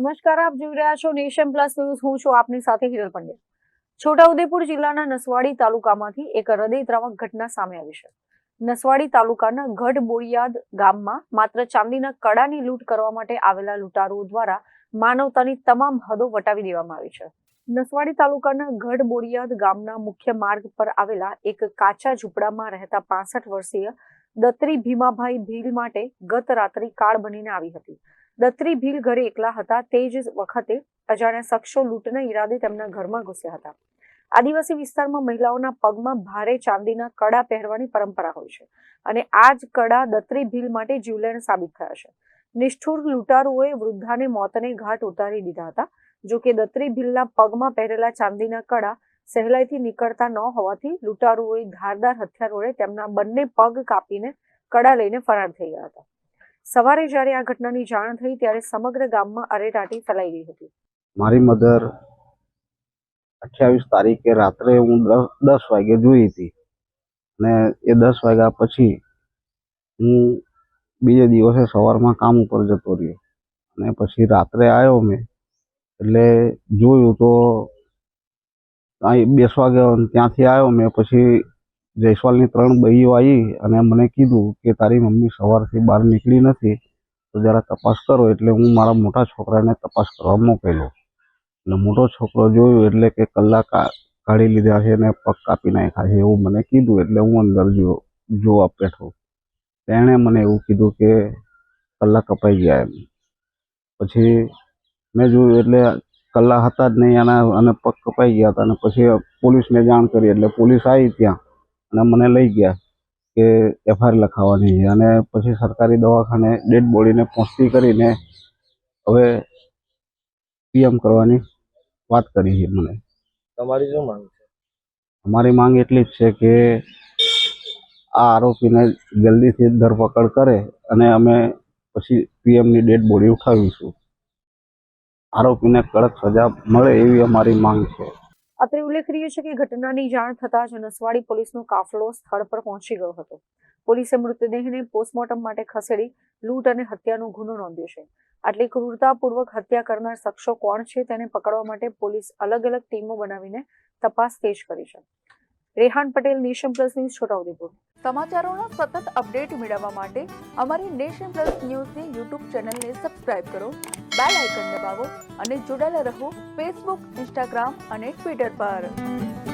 નમસ્કાર, આપ જોઈ રહ્યા છો નેશન પ્લસ ન્યૂઝ. હું છું આપની સાથે હિરલ પંડ્યા. છોટાઉદેપુર જિલ્લાના નસવાડી તાલુકામાંથી એક હૃદયદ્રાવક ઘટના સામે આવી છે. નસવાડી તાલુકાના ગઢ બોરિયાદ ગામમાં માત્ર ચાંદીના કડાની લૂંટ કરવા માટે આવેલા લૂંટારુઓ દ્વારા માનવતાની તમામ હદો વટાવી દેવામાં આવી છે. નસવાડી તાલુકાના ગઢ બોરિયાદ ગામના મુખ્ય માર્ગ પર આવેલા એક કાચા ઝૂંપડામાં રહેતા 65 વર્ષીય દત્રી ભીમાભાઈ ભીલ માટે ગત રાત્રિ કાળ બનીને આવી હતી. દત્રી ભીલ ઘરે એકલા હતા તે જ વખતે અજાણ્યા શખ્સો લૂંટના ઈરાદે તેમના ઘરમાં ઘૂસ્યા હતા. આદિવાસી વિસ્તારમાં મહિલાઓના પગમાં ભારે ચાંદીના કડા પહેરવાની પરંપરા હોય છે અને આ જ કડા દત્રી ભીલ માટે જીવલેણ સાબિત થયા છે. નિષ્ઠુર લૂંટારુઓએ વૃદ્ધાને મોતને ઘાટ ઉતારી દીધા હતા. જો કે દત્રી ભીલના પગમાં પહેરેલા ચાંદીના કડા સહેલાઈથી નીકળતા ન હોવાથી લૂંટારુઓએ ધારદાર હથિયાર વડે તેમના બંને પગ કાપીને કડા લઈને ફરાર થઈ ગયા હતા. સવારે જ્યારે આ ઘટનાની જાણ થઈ ત્યારે સમગ્ર ગામમાં અરેરાટી ફેલાઈ ગઈ હતી. મારી મધર 28 તારીખે રાત્રે હું 10 વાગે જોઈ હતી અને એ 10 વાગ્યા પછી હું બીજે દિવસે સવારમાં કામ ઉપર જતો રહ્યો અને પછી રાત્રે આવ્યો મેં એટલે જોયું તો અહીં બેસવા ગયો. ત્યાંથી આવ્યો મેં પછી જયસ્વાલની 3 બહીઓ આવી અને મને કીધું કે તારી મમ્મી સવારથી બહાર નીકળી નથી તો જરા તપાસ કરો. એટલે હું મારા મોટા છોકરાને તપાસ કરવા મોકલ્યો. એટલે મોટો છોકરો જોયું એટલે કે કલાક કાઢી લીધા છે અને પગ કાપી નાખ્યા છે એવું મને કીધું. એટલે હું અંદર જોવા બેઠો. તેણે મને એવું કીધું કે કલાક કપાઈ ગયા એમ. પછી મેં જોયું એટલે કલાક હતા જ નહીં અને પગ કપાઈ ગયા હતા. અને પછી પોલીસને જાણ કરી એટલે પોલીસ આવી ત્યાં અને મને લઈ ગયા કે FIR લખાવવાની છે અને પછી સરકારી દવાખાને ડેડ બોડીને પહોંચતી કરીને હવે PM કરવાની વાત કરી છે મને. તમારી શું માંગ છે? અમારી માંગ એટલી જ છે કે આ આરોપીને જલ્દીથી ધરપકડ કરે અને અમે પછી PMની ડેડ બોડી ઉઠાવીશું. આરોપીને કડક સજા મળે એવી અમારી માંગ છે. અત્રે ઉલ્લેખનીય છે કે ઘટનાની જાણ થતાં જ નસવાડી પોલીસનો કાફલો સ્થળ પર પહોંચી ગયો હતો. પોલીસે મૃતદેહને પોસ્ટમોર્ટમ માટે ખસેડી લૂંટ અને હત્યાનો ગુનો નોંધ્યો છે. આટલી ક્રૂરતાપૂર્વક હત્યા કરનાર શખ્સો કોણ છે તેને પકડવા માટે પોલીસ અલગ અલગ ટીમો બનાવીને તપાસ તેજ કરી છે. Rehan Patel, nation plus news, Chhotaudepur. સમાચારોના સતત અપડેટ મેળવવા માટે અમારી નેશન પ્લસ ન્યૂઝની YouTube ચેનલને સબસ્ક્રાઇબ કરો, બેલ આઇકન દબાવો અને જોડાયેલા રહો Facebook, Instagram અને Twitter પર.